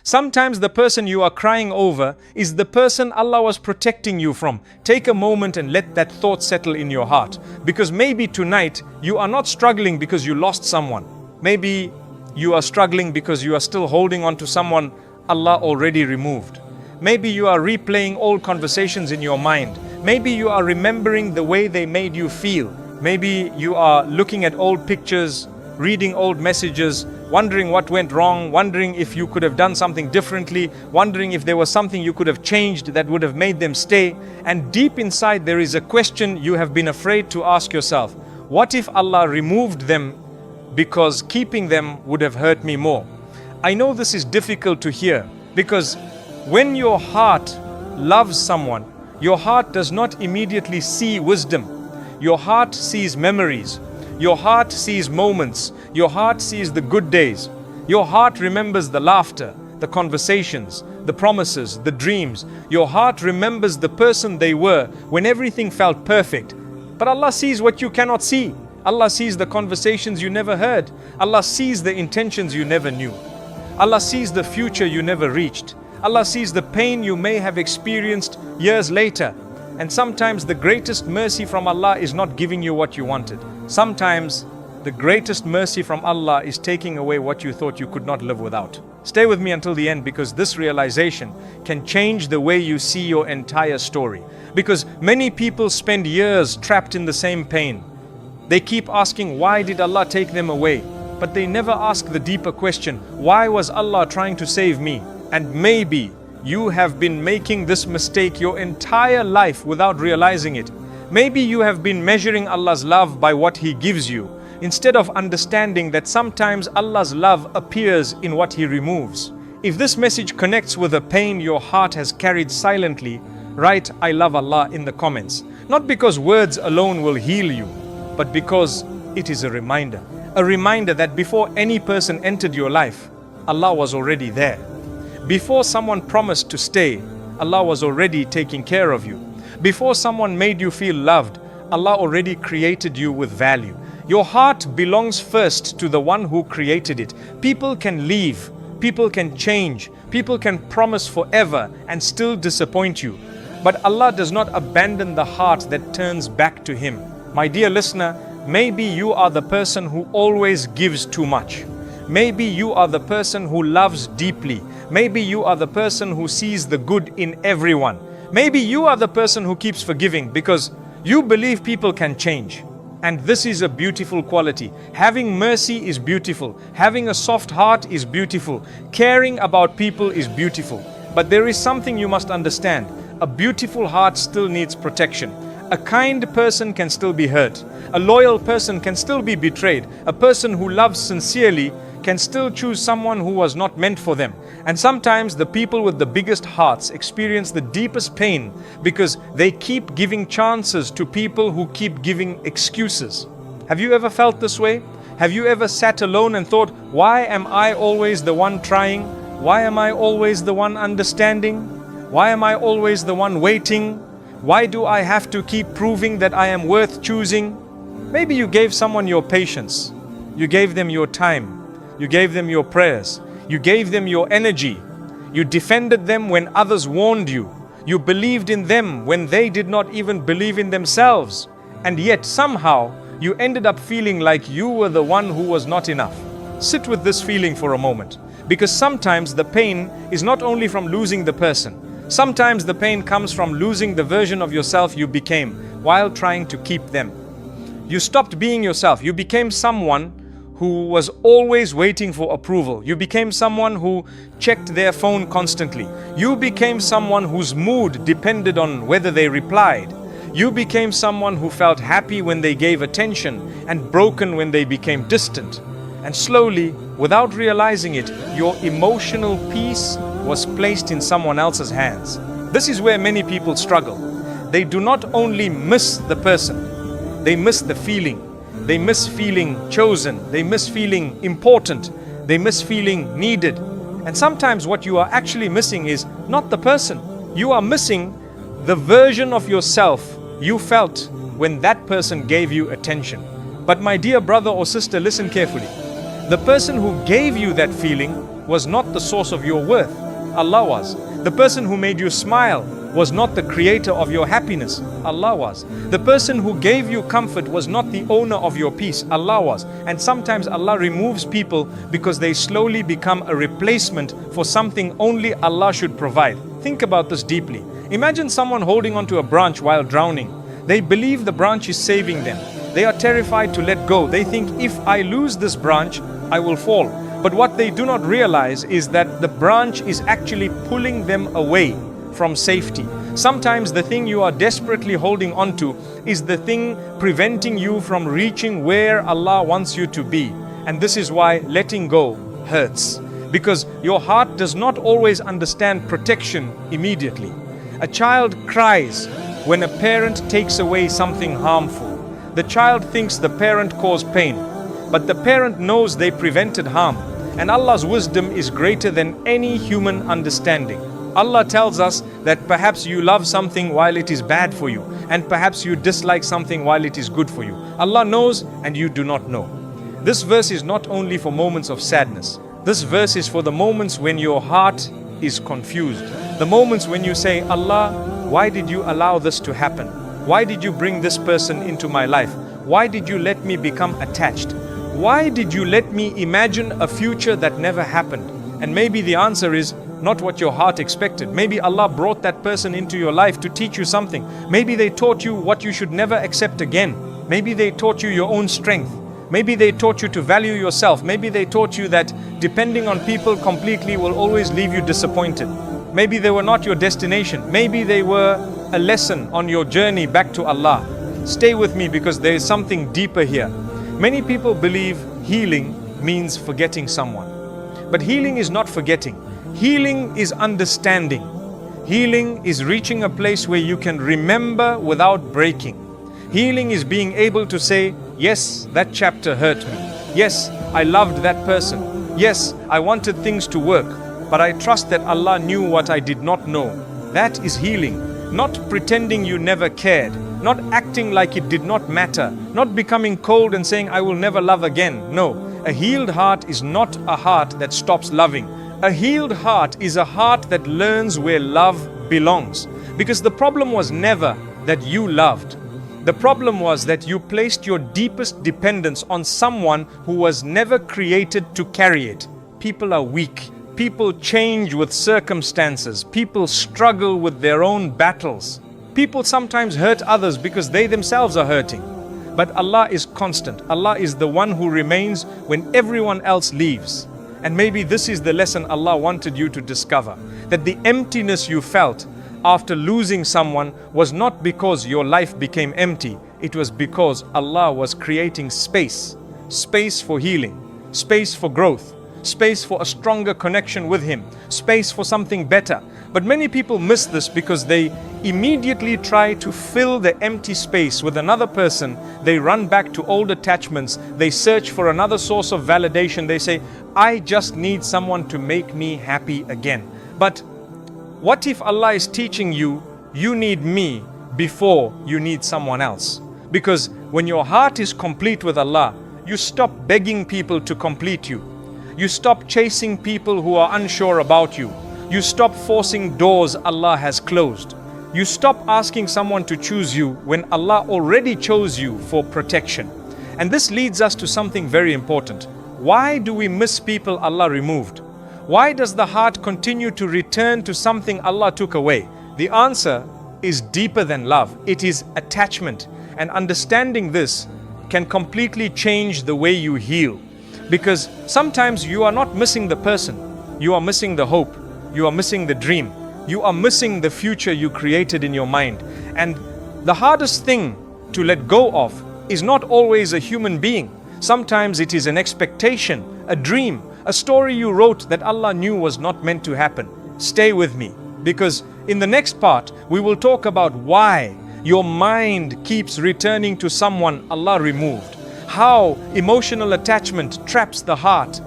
Sometimes the person you are crying over is the person Allah was protecting you from. Take a moment and let that thought settle in your heart. Because maybe tonight you are not struggling because you lost someone. Maybe you are struggling because you are still holding on to someone Allah already removed. Maybe you are replaying old conversations in your mind. Maybe you are remembering the way they made you feel. Maybe you are looking at old pictures, reading old messages, wondering what went wrong, wondering if you could have done something differently, wondering if there was something you could have changed that would have made them stay. And deep inside there is a question you have been afraid to ask yourself. What if Allah removed them because keeping them would have hurt me more? I know this is difficult to hear because when your heart loves someone, your heart does not immediately see wisdom. Your heart sees memories. Your heart sees moments. Your heart sees the good days. Your heart remembers the laughter, the conversations, the promises, the dreams. Your heart remembers the person they were when everything felt perfect. But Allah sees what you cannot see. Allah sees the conversations you never heard. Allah sees the intentions you never knew. Allah sees the future you never reached. Allah sees the pain you may have experienced years later. And sometimes the greatest mercy from Allah is not giving you what you wanted. Sometimes the greatest mercy from Allah is taking away what you thought you could not live without. Stay with me until the end, because this realization can change the way you see your entire story. Because many people spend years trapped in the same pain. They keep asking, why did Allah take them away? But they never ask the deeper question, why was Allah trying to save me? And maybe you have been making this mistake your entire life without realizing it. Maybe you have been measuring Allah's love by what He gives you, instead of understanding that sometimes Allah's love appears in what He removes. If this message connects with a pain your heart has carried silently, write "I love Allah" in the comments. Not because words alone will heal you, but because it is a reminder. A reminder that before any person entered your life, Allah was already there. Before someone promised to stay, Allah was already taking care of you. Before someone made you feel loved, Allah already created you with value. Your heart belongs first to the one who created it. People can leave, people can change, people can promise forever and still disappoint you. But Allah does not abandon the heart that turns back to Him. My dear listener, maybe you are the person who always gives too much. Maybe you are the person who loves deeply. Maybe you are the person who sees the good in everyone. Maybe you are the person who keeps forgiving because you believe people can change. And this is a beautiful quality. Having mercy is beautiful. Having a soft heart is beautiful. Caring about people is beautiful. But there is something you must understand. A beautiful heart still needs protection. A kind person can still be hurt. A loyal person can still be betrayed. A person who loves sincerely can still choose someone who was not meant for them. And sometimes the people with the biggest hearts experience the deepest pain because they keep giving chances to people who keep giving excuses. Have you ever felt this way? Have you ever sat alone and thought, why am I always the one trying? Why am I always the one understanding? Why am I always the one waiting? Why do I have to keep proving that I am worth choosing? Maybe you gave someone your patience. You gave them your time. You gave them your prayers. You gave them your energy. You defended them when others warned you. You believed in them when they did not even believe in themselves. And yet somehow you ended up feeling like you were the one who was not enough. Sit with this feeling for a moment, because sometimes the pain is not only from losing the person. Sometimes the pain comes from losing the version of yourself you became while trying to keep them. You stopped being yourself. You became someone who was always waiting for approval. You became someone who checked their phone constantly. You became someone whose mood depended on whether they replied. You became someone who felt happy when they gave attention and broken when they became distant. And slowly, without realizing it, your emotional peace was placed in someone else's hands. This is where many people struggle. They do not only miss the person, they miss the feeling. They miss feeling chosen. They miss feeling important. They miss feeling needed. And sometimes what you are actually missing is not the person. You are missing the version of yourself you felt when that person gave you attention. But my dear brother or sister, listen carefully. The person who gave you that feeling was not the source of your worth. Allah was. The person who made you smile was not the creator of your happiness. Allah was. The person who gave you comfort was not the owner of your peace. Allah was. And sometimes Allah removes people because they slowly become a replacement for something only Allah should provide. Think about this deeply. Imagine someone holding onto a branch while drowning. They believe the branch is saving them. They are terrified to let go. They think, if I lose this branch, I will fall. But what they do not realize is that the branch is actually pulling them away from safety. Sometimes the thing you are desperately holding onto is the thing preventing you from reaching where Allah wants you to be. And this is why letting go hurts. Because your heart does not always understand protection immediately. A child cries when a parent takes away something harmful. The child thinks the parent caused pain, but the parent knows they prevented harm. And Allah's wisdom is greater than any human understanding. Allah tells us that perhaps you love something while it is bad for you, and perhaps you dislike something while it is good for you. Allah knows and you do not know. This verse is not only for moments of sadness. This verse is for the moments when your heart is confused. The moments when you say, Allah, why did you allow this to happen? Why did you bring this person into my life? Why did you let me become attached? Why did you let me imagine a future that never happened? And maybe the answer is not what your heart expected. Maybe Allah brought that person into your life to teach you something. Maybe they taught you what you should never accept again. Maybe they taught you your own strength. Maybe they taught you to value yourself. Maybe they taught you that depending on people completely will always leave you disappointed. Maybe they were not your destination. Maybe they were a lesson on your journey back to Allah. Stay with me because there is something deeper here. Many people believe healing means forgetting someone. But healing is not forgetting. Healing is understanding. Healing is reaching a place where you can remember without breaking. Healing is being able to say, yes, that chapter hurt me. Yes, I loved that person. Yes, I wanted things to work, but I trust that Allah knew what I did not know. That is healing. Not pretending you never cared. Not acting like it did not matter. Not becoming cold and saying, I will never love again. No, a healed heart is not a heart that stops loving. A healed heart is a heart that learns where love belongs. Because the problem was never that you loved. The problem was that you placed your deepest dependence on someone who was never created to carry it. People are weak. People change with circumstances. People struggle with their own battles. People sometimes hurt others because they themselves are hurting. But Allah is constant. Allah is the one who remains when everyone else leaves. And maybe this is the lesson Allah wanted you to discover. That the emptiness you felt after losing someone was not because your life became empty. It was because Allah was creating space. Space for healing. Space for growth. Space for a stronger connection with Him. Space for something better. But many people miss this because they immediately try to fill the empty space with another person. They run back to old attachments. They search for another source of validation. They say, I just need someone to make me happy again. But what if Allah is teaching you, you need me before you need someone else? Because when your heart is complete with Allah, you stop begging people to complete you. You stop chasing people who are unsure about you. You stop forcing doors Allah has closed. You stop asking someone to choose you when Allah already chose you for protection. And this leads us to something very important. Why do we miss people Allah removed? Why does the heart continue to return to something Allah took away? The answer is deeper than love. It is attachment. And understanding this can completely change the way you heal. Because sometimes you are not missing the person. You are missing the hope. You are missing the dream. You are missing the future you created in your mind. And the hardest thing to let go of is not always a human being. Sometimes it is an expectation, a dream, a story you wrote that Allah knew was not meant to happen. Stay with me, because in the next part, we will talk about why your mind keeps returning to someone Allah removed, how emotional attachment traps the heart,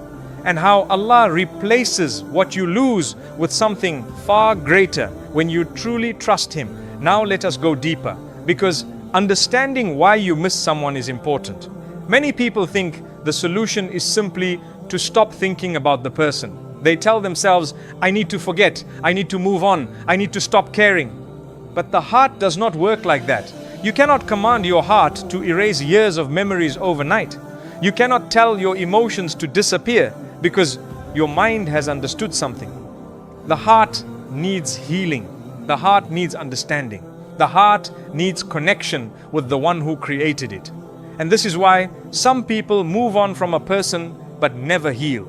and how Allah replaces what you lose with something far greater when you truly trust Him. Now let us go deeper, because understanding why you miss someone is important. Many people think the solution is simply to stop thinking about the person. They tell themselves, I need to forget, I need to move on, I need to stop caring. But the heart does not work like that. You cannot command your heart to erase years of memories overnight. You cannot tell your emotions to disappear because your mind has understood something. The heart needs healing. The heart needs understanding. The heart needs connection with the one who created it. And this is why some people move on from a person but never heal.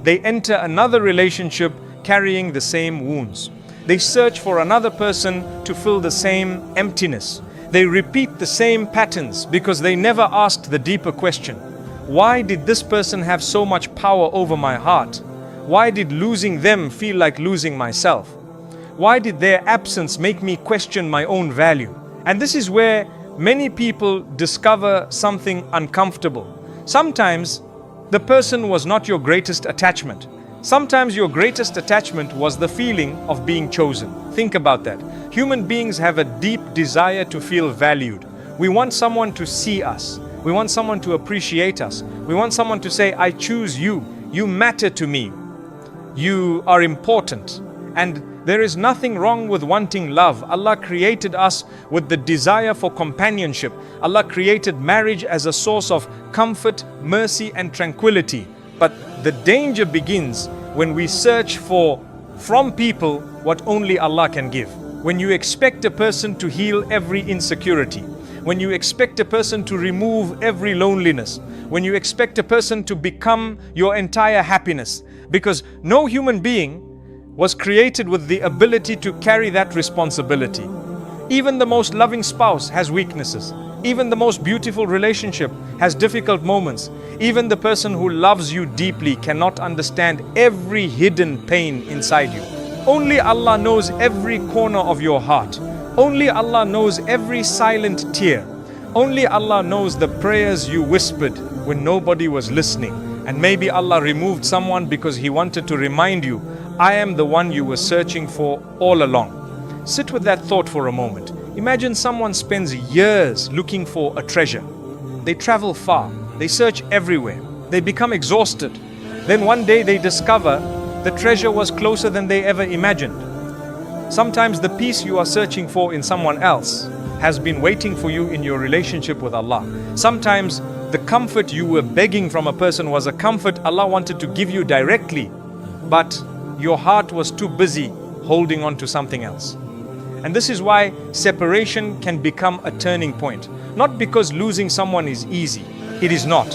They enter another relationship carrying the same wounds. They search for another person to fill the same emptiness. They repeat the same patterns because they never asked the deeper question. Why did this person have so much power over my heart? Why did losing them feel like losing myself? Why did their absence make me question my own value? And this is where many people discover something uncomfortable. Sometimes the person was not your greatest attachment. Sometimes your greatest attachment was the feeling of being chosen. Think about that. Human beings have a deep desire to feel valued. We want someone to see us. We want someone to appreciate us. We want someone to say, I choose you. You matter to me. You are important. And there is nothing wrong with wanting love. Allah created us with the desire for companionship. Allah created marriage as a source of comfort, mercy, and tranquility. But the danger begins when we search for from people what only Allah can give. When you expect a person to heal every insecurity, when you expect a person to remove every loneliness, when you expect a person to become your entire happiness, because no human being was created with the ability to carry that responsibility. Even the most loving spouse has weaknesses. Even the most beautiful relationship has difficult moments. Even the person who loves you deeply cannot understand every hidden pain inside you. Only Allah knows every corner of your heart. Only Allah knows every silent tear. Only Allah knows the prayers you whispered when nobody was listening. And maybe Allah removed someone because He wanted to remind you, I am the one you were searching for all along. Sit with that thought for a moment. Imagine someone spends years looking for a treasure. They travel far, they search everywhere, they become exhausted. Then one day they discover the treasure was closer than they ever imagined. Sometimes the peace you are searching for in someone else has been waiting for you in your relationship with Allah. Sometimes the comfort you were begging from a person was a comfort Allah wanted to give you directly, but your heart was too busy holding on to something else. And this is why separation can become a turning point. Not because losing someone is easy. It is not.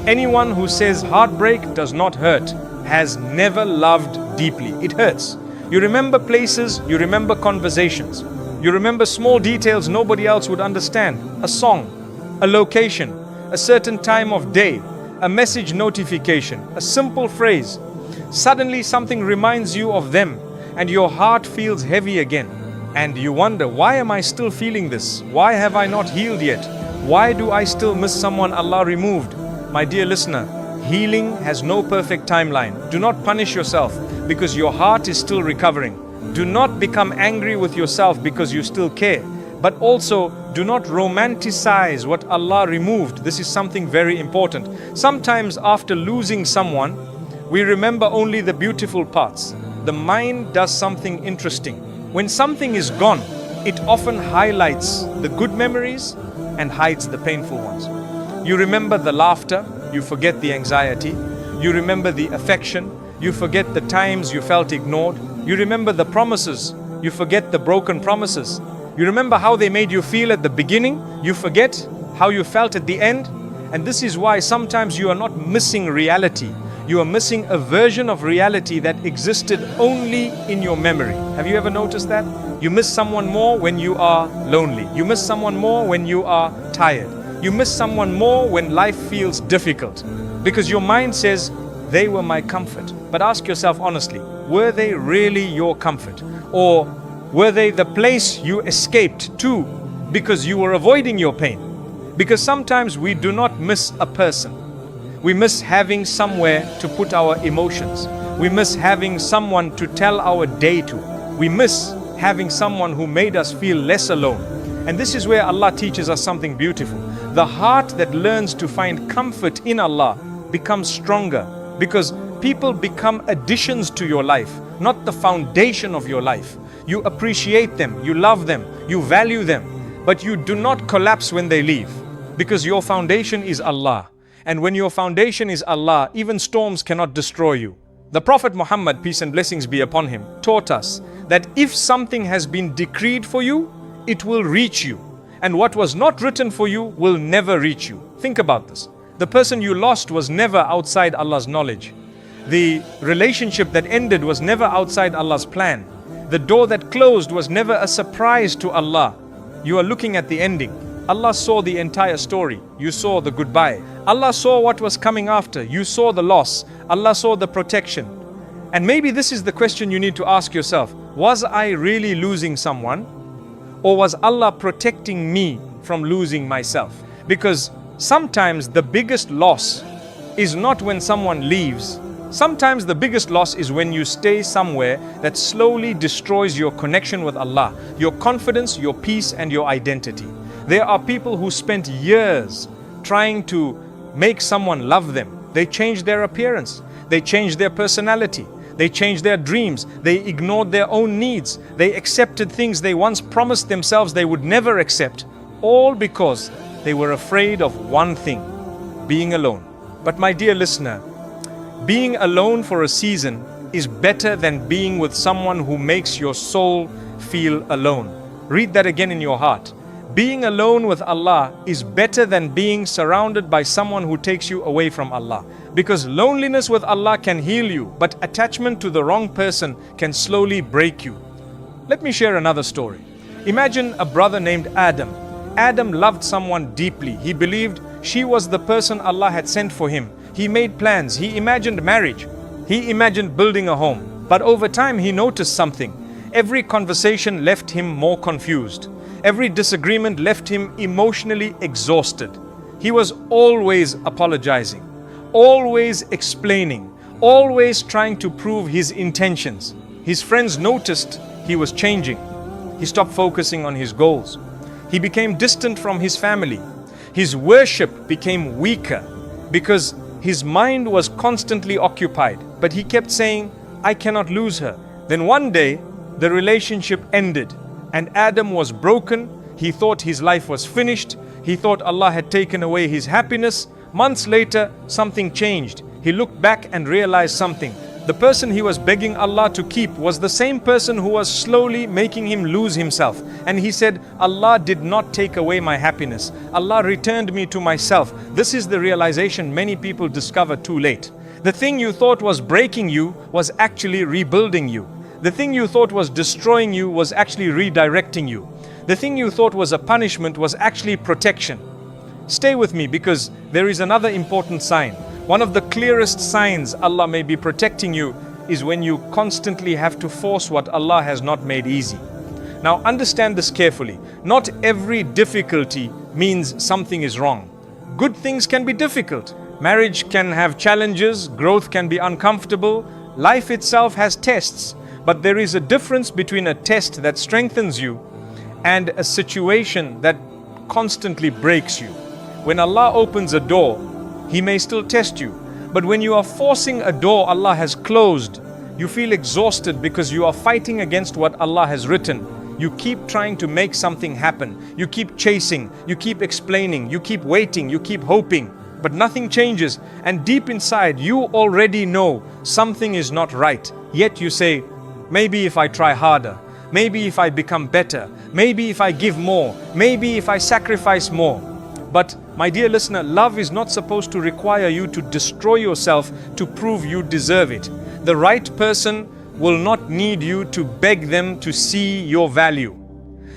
Anyone who says heartbreak does not hurt has never loved deeply. It hurts. You remember places, you remember conversations. You remember small details nobody else would understand. A song, a location, a certain time of day, a message notification, a simple phrase. Suddenly something reminds you of them and your heart feels heavy again. And you wonder, why am I still feeling this? Why have I not healed yet? Why do I still miss someone Allah removed? My dear listener, healing has no perfect timeline. Do not punish yourself because your heart is still recovering. Do not become angry with yourself because you still care. But also, do not romanticize what Allah removed. This is something very important. Sometimes after losing someone, we remember only the beautiful parts. The mind does something interesting. When something is gone, it often highlights the good memories and hides the painful ones. You remember the laughter, you forget the anxiety. You remember the affection, you forget the times you felt ignored. You remember the promises, you forget the broken promises. You remember how they made you feel at the beginning, you forget how you felt at the end. And this is why sometimes you are not missing reality. You are missing a version of reality that existed only in your memory. Have you ever noticed that? You miss someone more when you are lonely. You miss someone more when you are tired. You miss someone more when life feels difficult. Because your mind says, they were my comfort. But ask yourself honestly, were they really your comfort? Or were they the place you escaped to because you were avoiding your pain? Because sometimes we do not miss a person. We miss having somewhere to put our emotions. We miss having someone to tell our day to. We miss having someone who made us feel less alone. And this is where Allah teaches us something beautiful. The heart that learns to find comfort in Allah becomes stronger because People become additions to your life, not the foundation of your life. You appreciate them, you love them, you value them, but you do not collapse when they leave, because your foundation is Allah. And when your foundation is Allah, even storms cannot destroy you. The Prophet Muhammad, peace and blessings be upon him, taught us that if something has been decreed for you, it will reach you. And what was not written for you will never reach you. Think about this. The person you lost was never outside Allah's knowledge. The relationship that ended was never outside Allah's plan. The door that closed was never a surprise to Allah. You are looking at the ending. Allah saw the entire story. You saw the goodbye. Allah saw what was coming after. You saw the loss. Allah saw the protection. And maybe this is the question you need to ask yourself. Was I really losing someone? Or was Allah protecting me from losing myself? Because sometimes the biggest loss is not when someone leaves. Sometimes the biggest loss is when you stay somewhere that slowly destroys your connection with Allah, your confidence, your peace, and your identity. There are people who spent years trying to make someone love them. They changed their appearance, they changed their personality, they changed their dreams, they ignored their own needs, they accepted things they once promised themselves they would never accept, all because they were afraid of one thing: being alone. But my dear listener, being alone for a season is better than being with someone who makes your soul feel alone. Read that again in your heart. Being alone with Allah is better than being surrounded by someone who takes you away from Allah. Because loneliness with Allah can heal you, but attachment to the wrong person can slowly break you. Let me share another story. Imagine a brother named Adam. Adam loved someone deeply. He believed she was the person Allah had sent for him. He made plans. He imagined marriage. He imagined building a home. But over time he noticed something. Every conversation left him more confused. Every disagreement left him emotionally exhausted. He was always apologizing, always explaining, always trying to prove his intentions. His friends noticed he was changing. He stopped focusing on his goals. He became distant from his family. His worship became weaker because his mind was constantly occupied. But he kept saying, I cannot lose her. Then one day, the relationship ended and Adam was broken. He thought his life was finished. He thought Allah had taken away his happiness. Months later, something changed. He looked back and realized something. The person he was begging Allah to keep was the same person who was slowly making him lose himself. And he said, Allah did not take away my happiness. Allah returned me to myself. This is the realization many people discover too late. The thing you thought was breaking you was actually rebuilding you. The thing you thought was destroying you was actually redirecting you. The thing you thought was a punishment was actually protection. Stay with me, because there is another important sign. One of the clearest signs Allah may be protecting you is when you constantly have to force what Allah has not made easy. Now understand this carefully. Not every difficulty means something is wrong. Good things can be difficult. Marriage can have challenges, growth can be uncomfortable, life itself has tests. But there is a difference between a test that strengthens you and a situation that constantly breaks you. When Allah opens a door, He may still test you. But when you are forcing a door Allah has closed, you feel exhausted because you are fighting against what Allah has written. You keep trying to make something happen. You keep chasing, you keep explaining, you keep waiting, you keep hoping. But nothing changes. And deep inside, you already know something is not right. Yet you say, maybe if I try harder, maybe if I become better, maybe if I give more, maybe if I sacrifice more. But my dear listener, love is not supposed to require you to destroy yourself to prove you deserve it. The right person will not need you to beg them to see your value.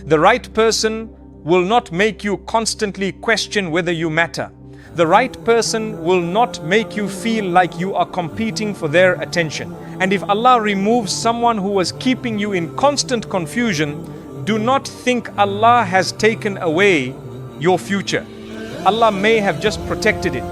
The right person will not make you constantly question whether you matter. The right person will not make you feel like you are competing for their attention. And if Allah removes someone who was keeping you in constant confusion, do not think Allah has taken away your future. Allah may have just protected it.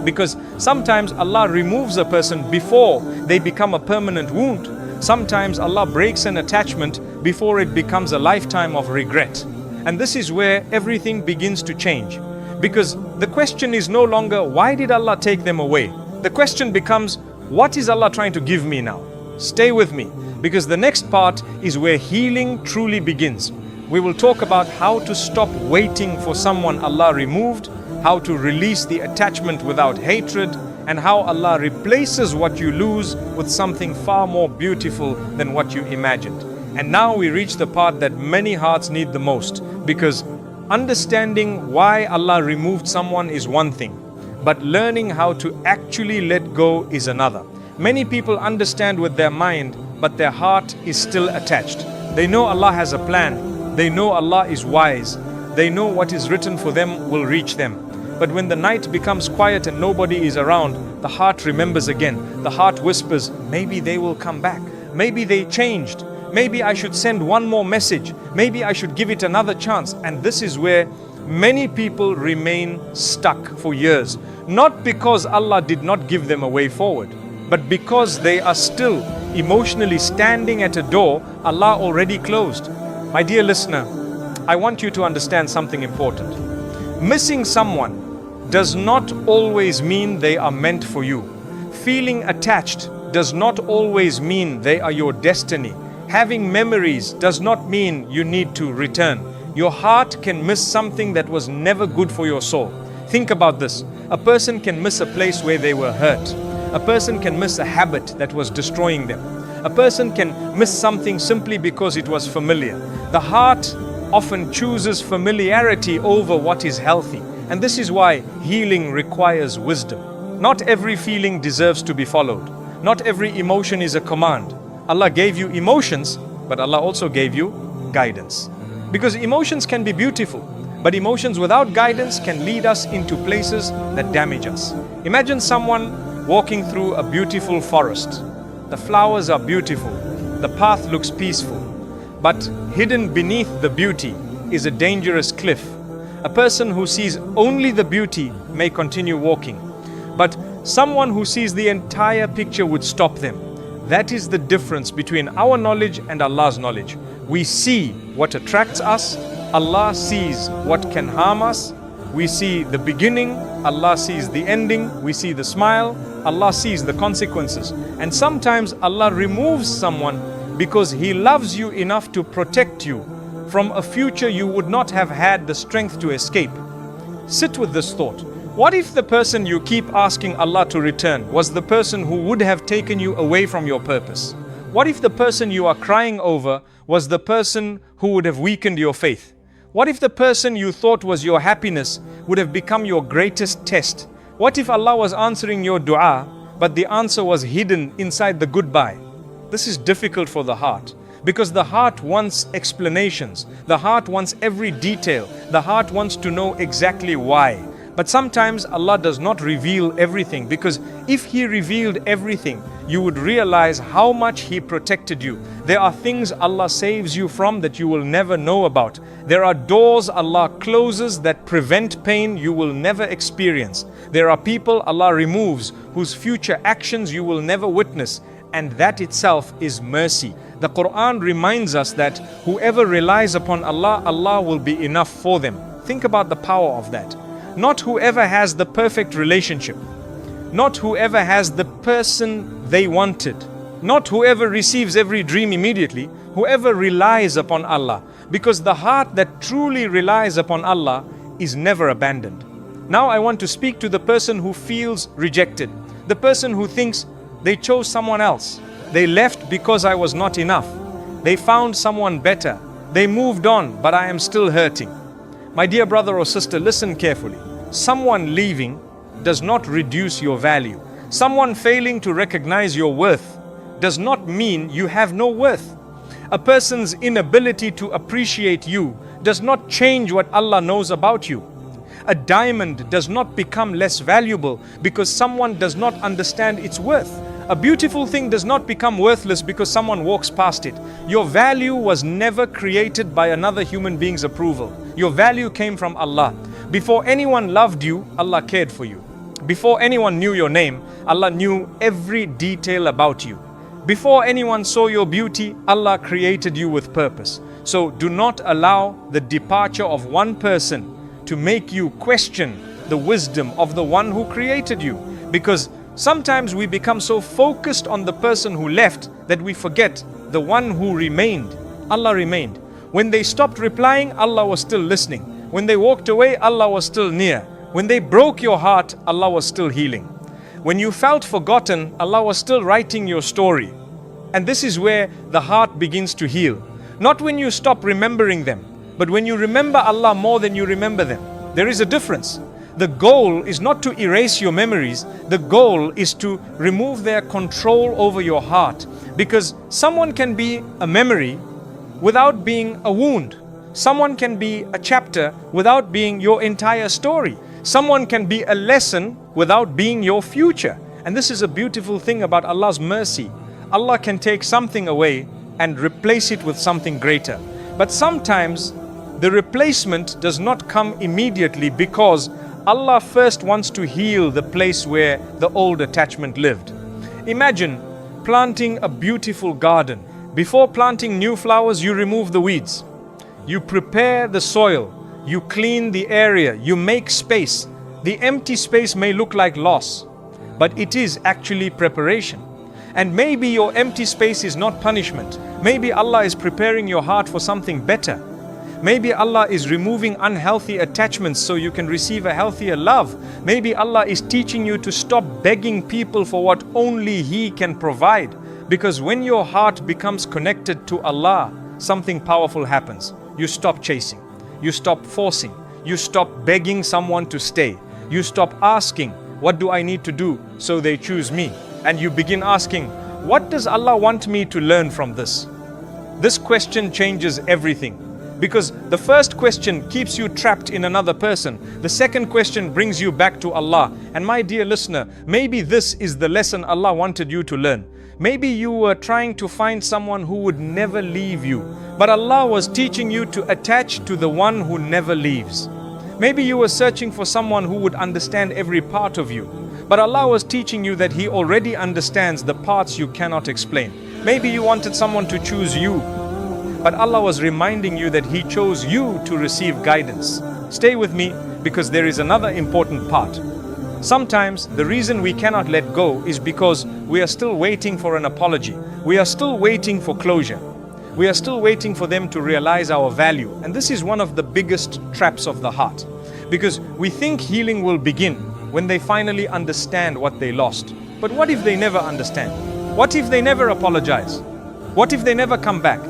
Because sometimes Allah removes a person before they become a permanent wound. Sometimes Allah breaks an attachment before it becomes a lifetime of regret. And this is where everything begins to change. Because the question is no longer, why did Allah take them away? The question becomes, What is Allah trying to give me now? Stay with me, because the next part is where healing truly begins. We will talk about how to stop waiting for someone Allah removed, how to release the attachment without hatred, and how Allah replaces what you lose with something far more beautiful than what you imagined. And now we reach the part that many hearts need the most, because understanding why Allah removed someone is one thing, but learning how to actually let go is another. Many people understand with their mind, but their heart is still attached. They know Allah has a plan. They know Allah is wise. They know what is written for them will reach them. But when the night becomes quiet and nobody is around, the heart remembers again. The heart whispers, maybe they will come back. Maybe they changed. Maybe I should send one more message. Maybe I should give it another chance. And this is where many people remain stuck for years. Not because Allah did not give them a way forward, but because they are still emotionally standing at a door Allah already closed. My dear listener, I want you to understand something important. Missing someone does not always mean they are meant for you. Feeling attached does not always mean they are your destiny. Having memories does not mean you need to return. Your heart can miss something that was never good for your soul. Think about this. A person can miss a place where they were hurt. A person can miss a habit that was destroying them. A person can miss something simply because it was familiar. The heart often chooses familiarity over what is healthy. And this is why healing requires wisdom. Not every feeling deserves to be followed. Not every emotion is a command. Allah gave you emotions, but Allah also gave you guidance. Because emotions can be beautiful, but emotions without guidance can lead us into places that damage us. Imagine someone walking through a beautiful forest. The flowers are beautiful, the path looks peaceful, but hidden beneath the beauty is a dangerous cliff. A person who sees only the beauty may continue walking, but someone who sees the entire picture would stop them. That is the difference between our knowledge and Allah's knowledge. We see what attracts us, Allah sees what can harm us. We see the beginning, Allah sees the ending. We see the smile, Allah sees the consequences. And sometimes Allah removes someone because He loves you enough to protect you from a future you would not have had the strength to escape. Sit with this thought. What if the person you keep asking Allah to return was the person who would have taken you away from your purpose? What if the person you are crying over was the person who would have weakened your faith? What if the person you thought was your happiness would have become your greatest test? What if Allah was answering your dua, but the answer was hidden inside the goodbye? This is difficult for the heart, because the heart wants explanations. The heart wants every detail. The heart wants to know exactly why. But sometimes Allah does not reveal everything, because if He revealed everything, you would realize how much He protected you. There are things Allah saves you from that you will never know about. There are doors Allah closes that prevent pain you will never experience. There are people Allah removes whose future actions you will never witness. And that itself is mercy. The Quran reminds us that whoever relies upon Allah, Allah will be enough for them. Think about the power of that. Not whoever has the perfect relationship. Not whoever has the person they wanted. Not whoever receives every dream immediately. Whoever relies upon Allah. Because the heart that truly relies upon Allah is never abandoned. Now I want to speak to the person who feels rejected. The person who thinks they chose someone else. They left because I was not enough. They found someone better. They moved on, but I am still hurting. My dear brother or sister, listen carefully. Someone leaving does not reduce your value. Someone failing to recognize your worth does not mean you have no worth. A person's inability to appreciate you does not change what Allah knows about you. A diamond does not become less valuable because someone does not understand its worth. A beautiful thing does not become worthless because someone walks past it. Your value was never created by another human being's approval. Your value came from Allah. Before anyone loved you, Allah cared for you. Before anyone knew your name, Allah knew every detail about you. Before anyone saw your beauty, Allah created you with purpose. So do not allow the departure of one person to make you question the wisdom of the one who created you. Because Sometimes we become so focused on the person who left that we forget the one who remained. Allah remained. When they stopped replying, Allah was still listening. When they walked away, Allah was still near. When they broke your heart, Allah was still healing. When you felt forgotten, Allah was still writing your story. And this is where the heart begins to heal. Not when you stop remembering them, but when you remember Allah more than you remember them. There is a difference. The goal is not to erase your memories. The goal is to remove their control over your heart. Because someone can be a memory without being a wound. Someone can be a chapter without being your entire story. Someone can be a lesson without being your future. And this is a beautiful thing about Allah's mercy. Allah can take something away and replace it with something greater. But sometimes the replacement does not come immediately because Allah first wants to heal the place where the old attachment lived. Imagine planting a beautiful garden. Before planting new flowers, you remove the weeds. You prepare the soil. You clean the area. You make space. The empty space may look like loss, but it is actually preparation. And maybe your empty space is not punishment. Maybe Allah is preparing your heart for something better. Maybe Allah is removing unhealthy attachments so you can receive a healthier love. Maybe Allah is teaching you to stop begging people for what only He can provide. Because when your heart becomes connected to Allah, something powerful happens. You stop chasing. You stop forcing. You stop begging someone to stay. You stop asking, what do I need to do so they choose me? And you begin asking, what does Allah want me to learn from this? This question changes everything. Because the first question keeps you trapped in another person. The second question brings you back to Allah. And my dear listener, maybe this is the lesson Allah wanted you to learn. Maybe you were trying to find someone who would never leave you. But Allah was teaching you to attach to the one who never leaves. Maybe you were searching for someone who would understand every part of you. But Allah was teaching you that He already understands the parts you cannot explain. Maybe you wanted someone to choose you. But Allah was reminding you that He chose you to receive guidance. Stay with me because there is another important part. Sometimes the reason we cannot let go is because we are still waiting for an apology. We are still waiting for closure. We are still waiting for them to realize our value. And this is one of the biggest traps of the heart. Because we think healing will begin when they finally understand what they lost. But what if they never understand? What if they never apologize? What if they never come back?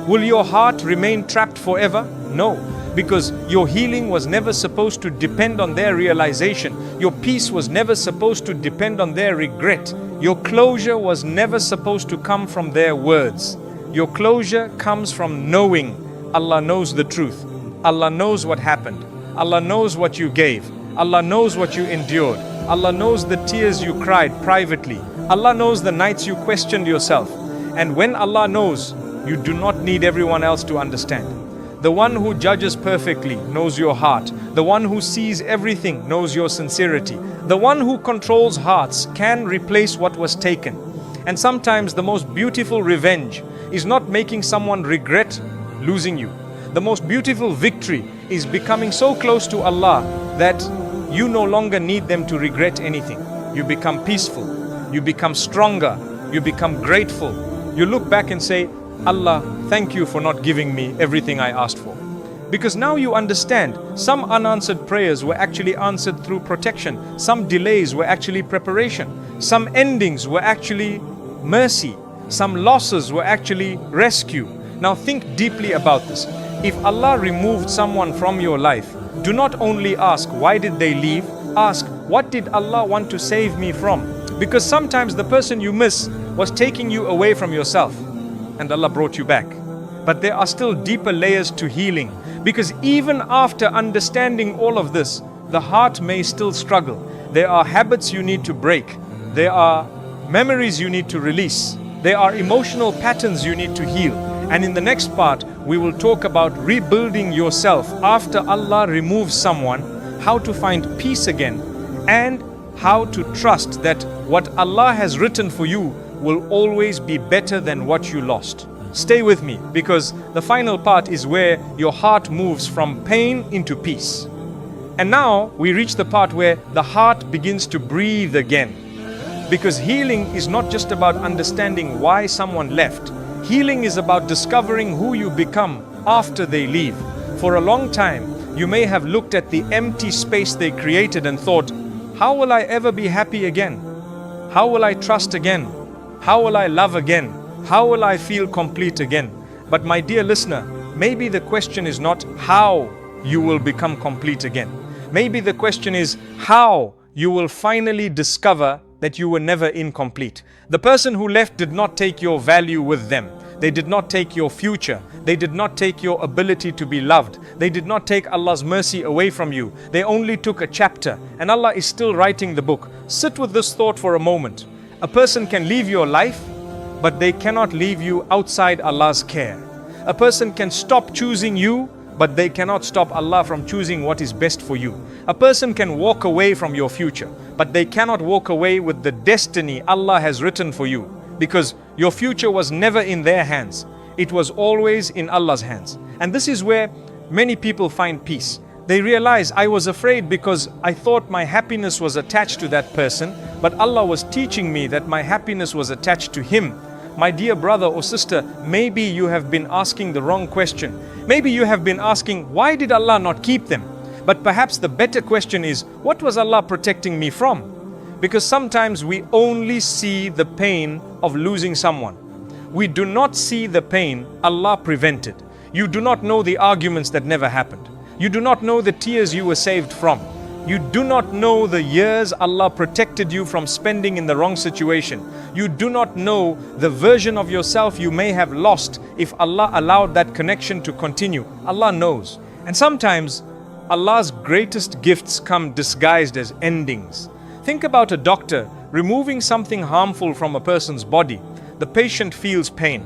Will your heart remain trapped forever? No, because your healing was never supposed to depend on their realization. Your peace was never supposed to depend on their regret. Your closure was never supposed to come from their words. Your closure comes from knowing Allah knows the truth. Allah knows what happened. Allah knows what you gave. Allah knows what you endured. Allah knows the tears you cried privately. Allah knows the nights you questioned yourself. And when Allah knows, you do not need everyone else to understand. The one who judges perfectly knows your heart. The one who sees everything knows your sincerity. The one who controls hearts can replace what was taken. And sometimes the most beautiful revenge is not making someone regret losing you. The most beautiful victory is becoming so close to Allah that you no longer need them to regret anything. You become peaceful. You become stronger. You become grateful. You look back and say, Allah, thank you for not giving me everything I asked for. Because now you understand, some unanswered prayers were actually answered through protection. Some delays were actually preparation. Some endings were actually mercy. Some losses were actually rescue. Now think deeply about this. If Allah removed someone from your life, do not only ask, why did they leave? Ask, what did Allah want to save me from? Because sometimes the person you miss was taking you away from yourself. And Allah brought you back. But there are still deeper layers to healing, because even after understanding all of this, the heart may still struggle. There are habits you need to break. There are memories you need to release. There are emotional patterns you need to heal. And in the next part, we will talk about rebuilding yourself after Allah removes someone, how to find peace again, and how to trust that what Allah has written for you will always be better than what you lost. Stay with me, because the final part is where your heart moves from pain into peace. And now we reach the part where the heart begins to breathe again. Because healing is not just about understanding why someone left. Healing is about discovering who you become after they leave. For a long time, you may have looked at the empty space they created and thought, how will I ever be happy again? How will I trust again? How will I love again? How will I feel complete again? But my dear listener, maybe the question is not how you will become complete again. Maybe the question is how you will finally discover that you were never incomplete. The person who left did not take your value with them. They did not take your future. They did not take your ability to be loved. They did not take Allah's mercy away from you. They only took a chapter, and Allah is still writing the book. Sit with this thought for a moment. A person can leave your life, but they cannot leave you outside Allah's care. A person can stop choosing you, but they cannot stop Allah from choosing what is best for you. A person can walk away from your future, but they cannot walk away with the destiny Allah has written for you, because your future was never in their hands. It was always in Allah's hands. And this is where many people find peace. They realize, I was afraid because I thought my happiness was attached to that person, but Allah was teaching me that my happiness was attached to Him. My dear brother or sister, maybe you have been asking the wrong question. Maybe you have been asking, why did Allah not keep them? But perhaps the better question is, what was Allah protecting me from? Because sometimes we only see the pain of losing someone. We do not see the pain Allah prevented. You do not know the arguments that never happened. You do not know the tears you were saved from. You do not know the years Allah protected you from spending in the wrong situation. You do not know the version of yourself you may have lost if Allah allowed that connection to continue. Allah knows. And sometimes Allah's greatest gifts come disguised as endings. Think about a doctor removing something harmful from a person's body. The patient feels pain.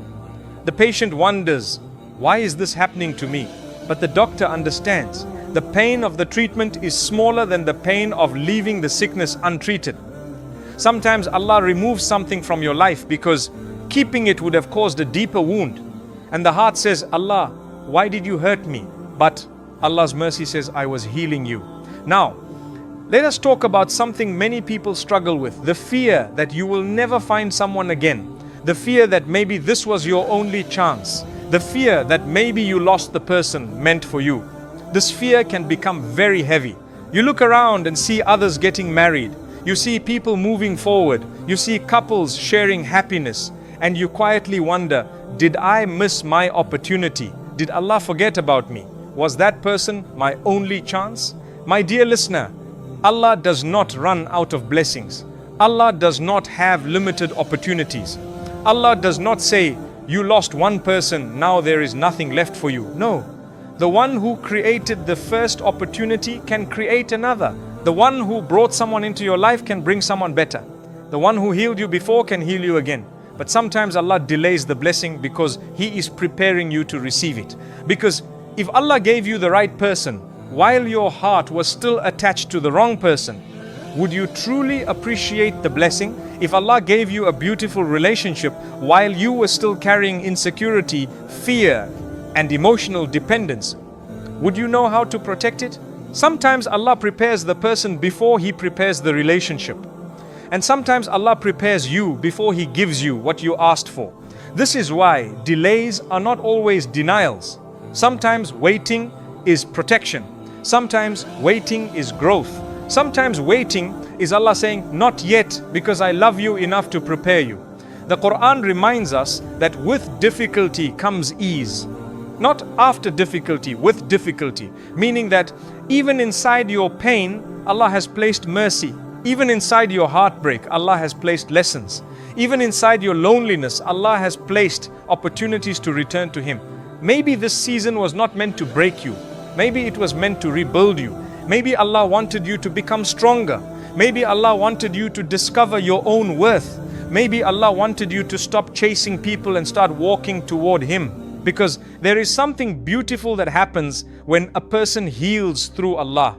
The patient wonders, why is this happening to me? But the doctor understands. The pain of the treatment is smaller than the pain of leaving the sickness untreated. Sometimes Allah removes something from your life because keeping it would have caused a deeper wound. And the heart says, Allah, why did you hurt me? But Allah's mercy says, I was healing you. Now, let us talk about something many people struggle with. The fear that you will never find someone again. The fear that maybe this was your only chance. The fear that maybe you lost the person meant for you. This fear can become very heavy. You look around and see others getting married. You see people moving forward. You see couples sharing happiness. And you quietly wonder, did I miss my opportunity? Did Allah forget about me? Was that person my only chance? My dear listener, Allah does not run out of blessings. Allah does not have limited opportunities. Allah does not say, you lost one person, now there is nothing left for you. No. The one who created the first opportunity can create another. The one who brought someone into your life can bring someone better. The one who healed you before can heal you again. But sometimes Allah delays the blessing because He is preparing you to receive it. Because if Allah gave you the right person while your heart was still attached to the wrong person, would you truly appreciate the blessing? If Allah gave you a beautiful relationship while you were still carrying insecurity, fear, and emotional dependence, would you know how to protect it? Sometimes Allah prepares the person before He prepares the relationship. And sometimes Allah prepares you before He gives you what you asked for. This is why delays are not always denials. Sometimes waiting is protection. Sometimes waiting is growth. Sometimes waiting is Allah saying, not yet, because I love you enough to prepare you. The Quran reminds us that with difficulty comes ease. Not after difficulty, with difficulty. Meaning that even inside your pain, Allah has placed mercy. Even inside your heartbreak, Allah has placed lessons. Even inside your loneliness, Allah has placed opportunities to return to Him. Maybe this season was not meant to break you. Maybe it was meant to rebuild you. Maybe Allah wanted you to become stronger. Maybe Allah wanted you to discover your own worth. Maybe Allah wanted you to stop chasing people and start walking toward Him. Because there is something beautiful that happens when a person heals through Allah.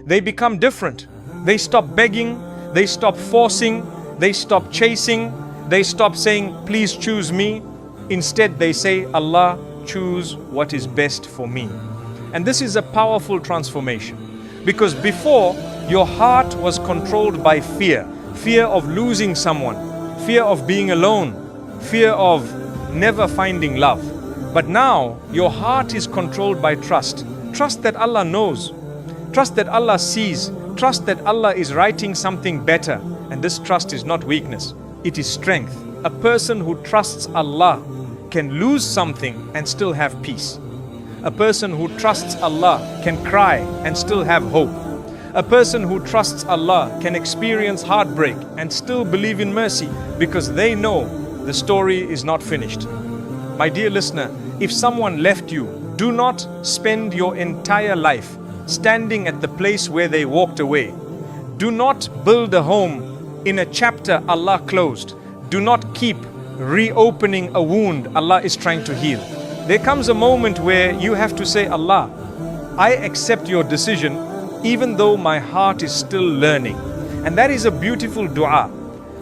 They become different. They stop begging. They stop forcing. They stop chasing. They stop saying, please choose me. Instead, they say, Allah, choose what is best for me. And this is a powerful transformation. Because before, your heart was controlled by fear. fear of losing someone, fear of being alone, fear of never finding love. But now your heart is controlled by trust. Trust that Allah knows. Trust that Allah sees. Trust that Allah is writing something better. And this trust is not weakness, it is strength. A person who trusts Allah can lose something and still have peace. A person who trusts Allah can cry and still have hope. A person who trusts Allah can experience heartbreak and still believe in mercy because they know the story is not finished. My dear listener, if someone left you, do not spend your entire life standing at the place where they walked away. Do not build a home in a chapter Allah closed. Do not keep reopening a wound Allah is trying to heal. There comes a moment where you have to say, Allah, I accept your decision even though my heart is still learning. And that is a beautiful dua,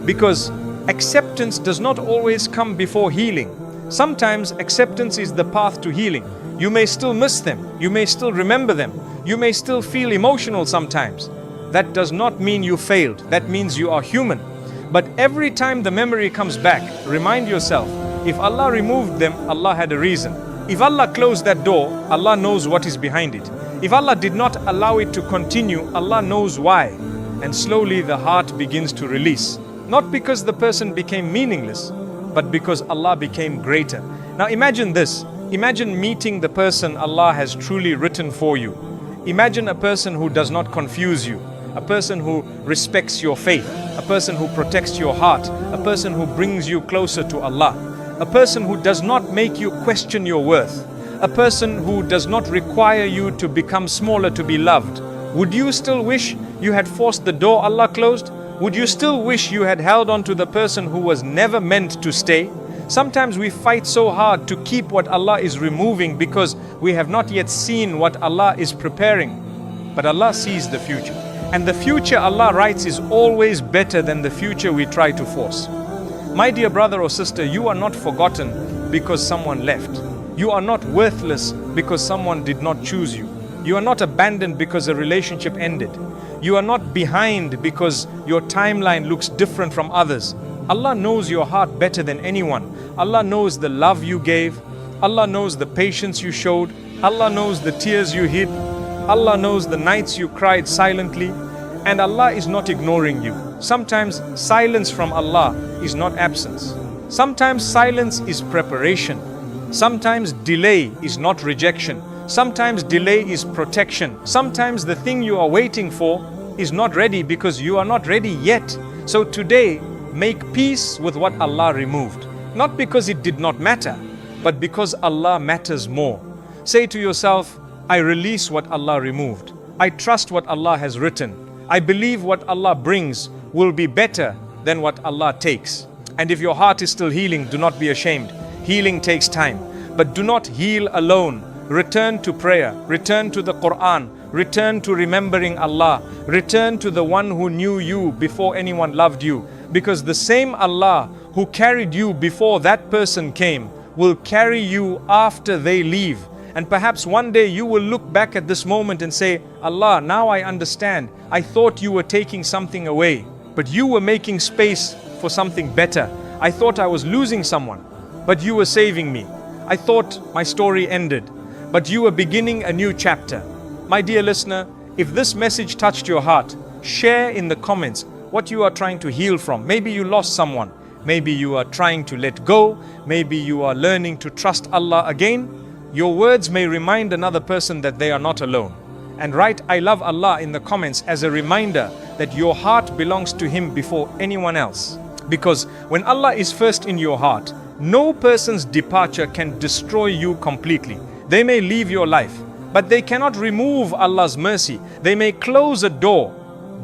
because acceptance does not always come before healing. Sometimes acceptance is the path to healing. You may still miss them, you may still remember them, you may still feel emotional sometimes. That does not mean you failed, that means you are human. But every time the memory comes back, remind yourself, if Allah removed them, Allah had a reason. If Allah closed that door, Allah knows what is behind it. If Allah did not allow it to continue, Allah knows why. And slowly the heart begins to release. Not because the person became meaningless, but because Allah became greater. Now imagine this. Imagine meeting the person Allah has truly written for you. Imagine a person who does not confuse you, a person who respects your faith, a person who protects your heart, a person who brings you closer to Allah, a person who does not make you question your worth, a person who does not require you to become smaller to be loved. Would you still wish you had forced the door Allah closed? Would you still wish you had held on to the person who was never meant to stay? Sometimes we fight so hard to keep what Allah is removing because we have not yet seen what Allah is preparing. But Allah sees the future. And the future Allah writes is always better than the future we try to force. My dear brother or sister, you are not forgotten because someone left. You are not worthless because someone did not choose you. You are not abandoned because a relationship ended. You are not behind because your timeline looks different from others. Allah knows your heart better than anyone. Allah knows the love you gave. Allah knows the patience you showed. Allah knows the tears you hid. Allah knows the nights you cried silently. And Allah is not ignoring you. Sometimes silence from Allah is not absence. Sometimes silence is preparation. Sometimes delay is not rejection. Sometimes delay is protection. Sometimes the thing you are waiting for is not ready because you are not ready yet. So today, make peace with what Allah removed. Not because it did not matter, but because Allah matters more. Say to yourself, I release what Allah removed. I trust what Allah has written. I believe what Allah brings will be better than what Allah takes. And if your heart is still healing, do not be ashamed. Healing takes time, but do not heal alone. Return to prayer, return to the Quran, return to remembering Allah, return to the one who knew you before anyone loved you. Because the same Allah who carried you before that person came will carry you after they leave. And perhaps one day you will look back at this moment and say, Allah, now I understand. I thought you were taking something away, but you were making space for something better. I thought I was losing someone, but you were saving me. I thought my story ended, but you were beginning a new chapter. My dear listener, if this message touched your heart, share in the comments what you are trying to heal from. Maybe you lost someone. Maybe you are trying to let go. Maybe you are learning to trust Allah again. Your words may remind another person that they are not alone. And write I love Allah in the comments as a reminder that your heart belongs to Him before anyone else. Because when Allah is first in your heart, no person's departure can destroy you completely. They may leave your life, but they cannot remove Allah's mercy. They may close a door,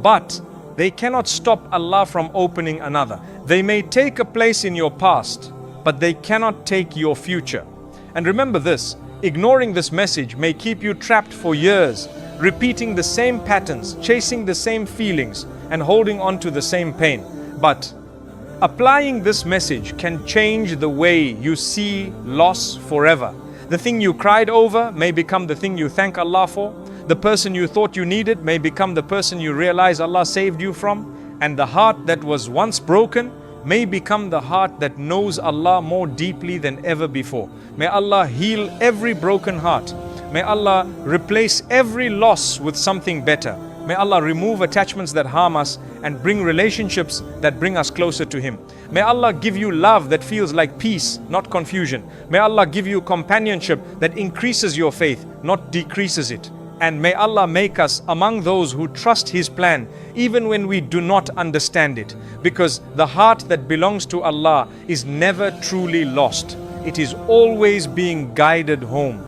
but they cannot stop Allah from opening another. They may take a place in your past, but they cannot take your future. And remember this, ignoring this message may keep you trapped for years, repeating the same patterns, chasing the same feelings, and holding on to the same pain. But applying this message can change the way you see loss forever. The thing you cried over may become the thing you thank Allah for. The person you thought you needed may become the person you realize Allah saved you from. And the heart that was once broken may become the heart that knows Allah more deeply than ever before. May Allah heal every broken heart. May Allah replace every loss with something better. May Allah remove attachments that harm us and bring relationships that bring us closer to Him. May Allah give you love that feels like peace, not confusion. May Allah give you companionship that increases your faith, not decreases it. And may Allah make us among those who trust His plan even when we do not understand it. Because the heart that belongs to Allah is never truly lost. It is always being guided home.